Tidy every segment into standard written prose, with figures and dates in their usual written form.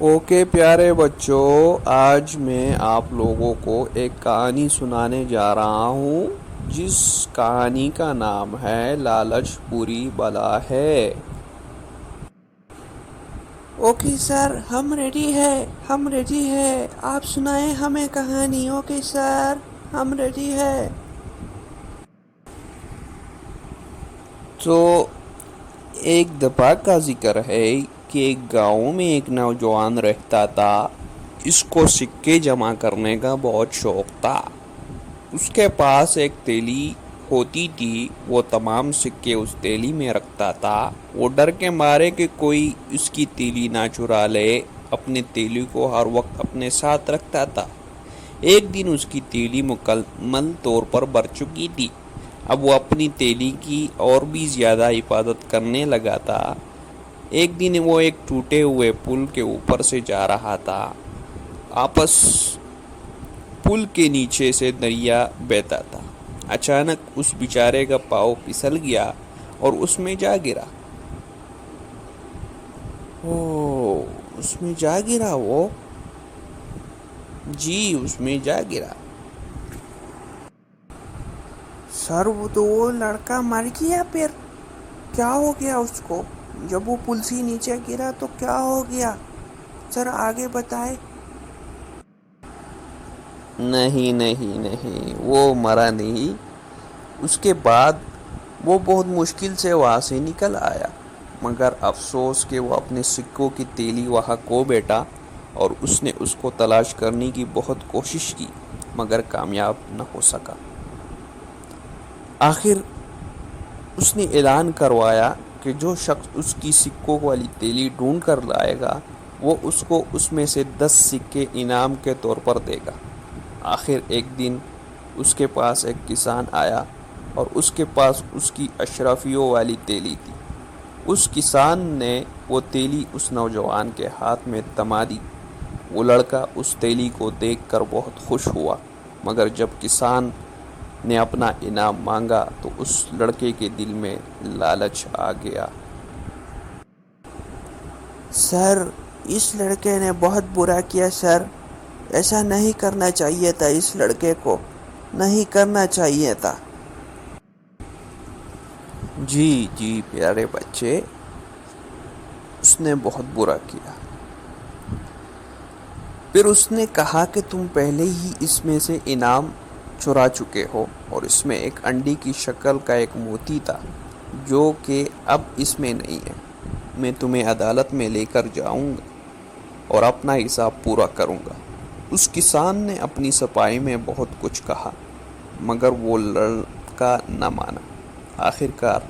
Okay پیارے بچوں، آج میں آپ لوگوں کو ایک کہانی سنانے جا رہا ہوں جس کہانی کا نام ہے لالچ بری بلا ہے۔ اوکے سر، ہم ریڈی ہے، آپ سنائیں ہمیں کہانی۔ اوکے سر، ہم ریڈی ہے۔ تو ایک دفعہ کا ذکر ہے کہ ایک گاؤں میں ایک نوجوان رہتا تھا۔ اس کو سکے جمع کرنے کا بہت شوق تھا۔ اس کے پاس ایک تیلی ہوتی تھی، وہ تمام سکے اس تیلی میں رکھتا تھا۔ وہ ڈر کے مارے کہ کوئی اس کی تیلی نہ چرا لے، اپنے تیلی کو ہر وقت اپنے ساتھ رکھتا تھا۔ ایک دن اس کی تیلی مکمل طور پر بھر چکی تھی۔ اب وہ اپنی تیلی کی اور بھی زیادہ حفاظت کرنے لگا تھا۔ ایک دن وہ ایک ٹوٹے ہوئے پل کے اوپر سے جا رہا تھا۔ آپس پل کے نیچے سے دریا بہتا تھا۔ اچانک اس بیچارے کا پاؤں پھسل گیا اور اس میں جا گرا۔ اس میں جا گرا وہ؟ جی، اس میں جا گرا۔ سر، وہ لڑکا مر گیا؟ پھر کیا ہو گیا اس کو؟ جب وہ پل سے نیچے گرا تو کیا ہو گیا؟ سر آگے بتائے۔ نہیں، وہ مرا نہیں۔ اس کے بعد وہ بہت مشکل سے وہاں سے نکل آیا، مگر افسوس کہ وہ اپنے سکوں کی تیلی وہاں کھو بیٹھا، اور اس نے اس کو تلاش کرنے کی بہت کوشش کی مگر کامیاب نہ ہو سکا۔ آخر اس نے اعلان کروایا کہ جو شخص اس کی سکوں والی تیلی ڈھونڈ کر لائے گا وہ اس کو اس میں سے 10 سکے انعام کے طور پر دے گا۔ آخر ایک دن اس کے پاس ایک کسان آیا اور اس کے پاس اس کی اشرفیوں والی تیلی تھی۔ اس کسان نے وہ تیلی اس نوجوان کے ہاتھ میں تھما دی۔ وہ لڑکا اس تیلی کو دیکھ کر بہت خوش ہوا، مگر جب کسان نے اپنا انعام مانگا تو اس لڑکے کے دل میں لالچ آ گیا۔ سر، اس لڑکے نے بہت برا کیا سر، ایسا نہیں کرنا چاہیے تھا، اس لڑکے کو نہیں کرنا چاہیے تھا۔ جی پیارے بچے، اس نے بہت برا کیا۔ پھر اس نے کہا کہ تم پہلے ہی اس میں سے انعام چرا چکے ہو، اور اس میں ایک انڈے کی شکل کا ایک موتی تھا جو کہ اب اس میں نہیں ہے۔ میں تمہیں عدالت میں لے کر جاؤں گا اور اپنا حساب پورا کروں گا۔ اس کسان نے اپنی صفائی میں بہت کچھ کہا، مگر وہ لڑکا نہ مانا۔ آخرکار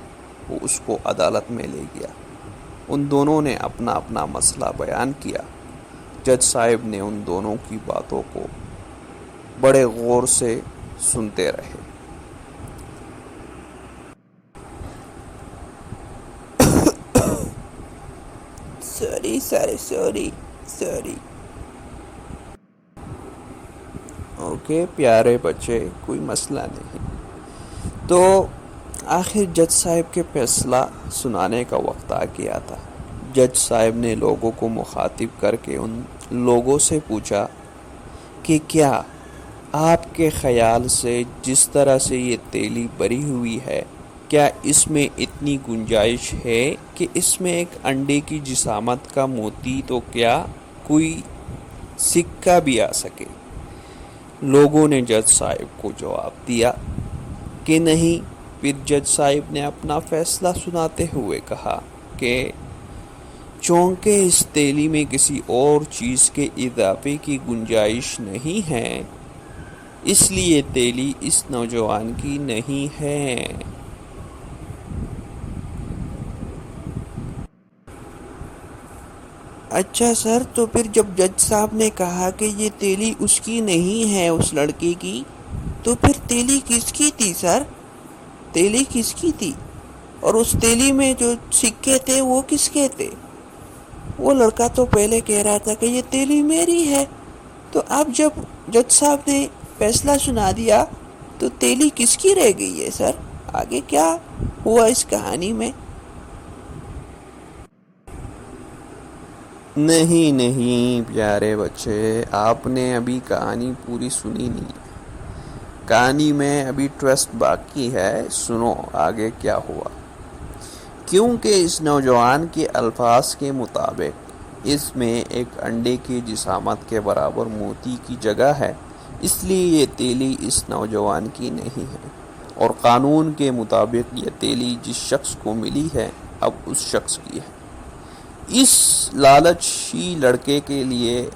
وہ اس کو عدالت میں لے گیا۔ ان دونوں نے اپنا اپنا مسئلہ بیان کیا۔ جج صاحب نے ان دونوں کی باتوں کو بڑے غور سے سنتے رہے۔ سوری۔ اوکے پیارے بچے، کوئی مسئلہ نہیں۔ تو آخر جج صاحب کے فیصلہ سنانے کا وقت آ گیا تھا۔ جج صاحب نے لوگوں کو مخاطب کر کے ان لوگوں سے پوچھا کہ کیا آپ کے خیال سے جس طرح سے یہ تیلی بری ہوئی ہے، کیا اس میں اتنی گنجائش ہے کہ اس میں ایک انڈے کی جسامت کا موتی تو کیا کوئی سکہ بھی آ سکے؟ لوگوں نے جج صاحب کو جواب دیا کہ نہیں۔ پھر جج صاحب نے اپنا فیصلہ سناتے ہوئے کہا کہ چونکہ اس تیلی میں کسی اور چیز کے اضافے کی گنجائش نہیں ہے، اس لیے تیلی اس نوجوان کی نہیں ہے۔ اچھا سر، تو پھر جب جج صاحب نے کہا کہ یہ تیلی اس کی نہیں ہے، اس لڑکے کی، تو پھر تیلی کس کی تھی سر؟ تیلی کس کی تھی؟ اور اس تیلی میں جو سکے تھے وہ کس کے تھے؟ وہ لڑکا تو پہلے کہہ رہا تھا کہ یہ تیلی میری ہے، تو اب جب جج صاحب نے فیصلہ سنا دیا تو تیلی کس کی رہ گئی ہے سر؟ آگے کیا ہوا اس کہانی میں؟ نہیں نہیں پیارے بچے، آپ نے ابھی کہانی پوری سنی نہیں۔ کہانی میں ابھی ٹویسٹ باقی ہے، سنو آگے کیا ہوا۔ کیونکہ اس نوجوان کے الفاظ کے مطابق اس میں ایک انڈے کی جسامت کے برابر موتی کی جگہ ہے، اس لیے یہ تیلی اس نوجوان کی نہیں ہے، اور قانون کے مطابق یہ تیلی جس شخص کو ملی ہے اب اس شخص کی ہے۔ اس لالچی لڑکے کے لیے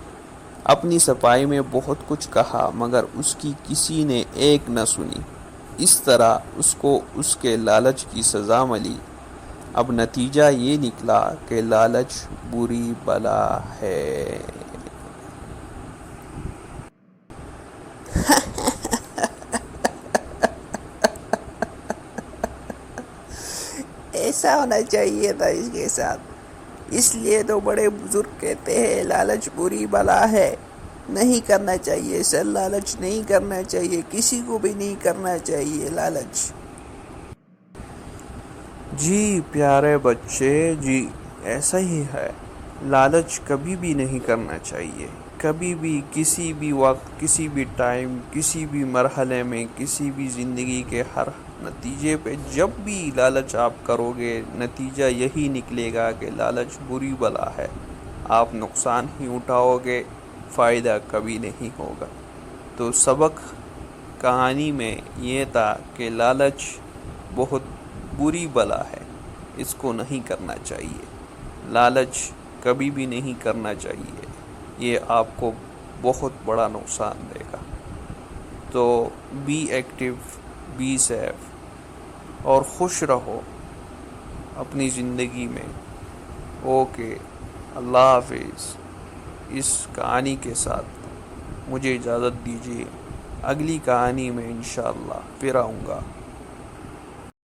اپنی صفائی میں بہت کچھ کہا، مگر اس کی کسی نے ایک نہ سنی۔ اس طرح اس کو اس کے لالچ کی سزا ملی۔ اب نتیجہ یہ نکلا کہ لالچ بری بلا ہے۔ ایسا ہونا چاہیے تھا اس کے ساتھ، اس لیے تو بڑے بزرگ کہتے ہیں لالچ بری بلا ہے، نہیں کرنا چاہیے سر، لالچ نہیں کرنا چاہیے، کسی کو بھی نہیں کرنا چاہیے لالچ۔ جی پیارے بچے جی، ایسا ہی ہے، لالچ کبھی بھی نہیں کرنا چاہیے، کبھی بھی، کسی بھی وقت، کسی بھی ٹائم، کسی بھی مرحلے میں، کسی بھی زندگی کے ہر نتیجے پہ جب بھی لالچ آپ کرو گے نتیجہ یہی نکلے گا کہ لالچ بری بلا ہے، آپ نقصان ہی اٹھاؤ گے، فائدہ کبھی نہیں ہوگا۔ تو سبق کہانی میں یہ تھا کہ لالچ بہت بری بلا ہے، اس کو نہیں کرنا چاہیے، لالچ کبھی بھی نہیں کرنا چاہیے، یہ آپ کو بہت بڑا نقصان دے گا۔ تو بی ایکٹیو، بی سیف اور خوش رہو اپنی زندگی میں۔ اوکے، اللہ حافظ۔ اس کہانی کے ساتھ مجھے اجازت دیجیے، اگلی کہانی میں انشاءاللہ پھر آؤں گا۔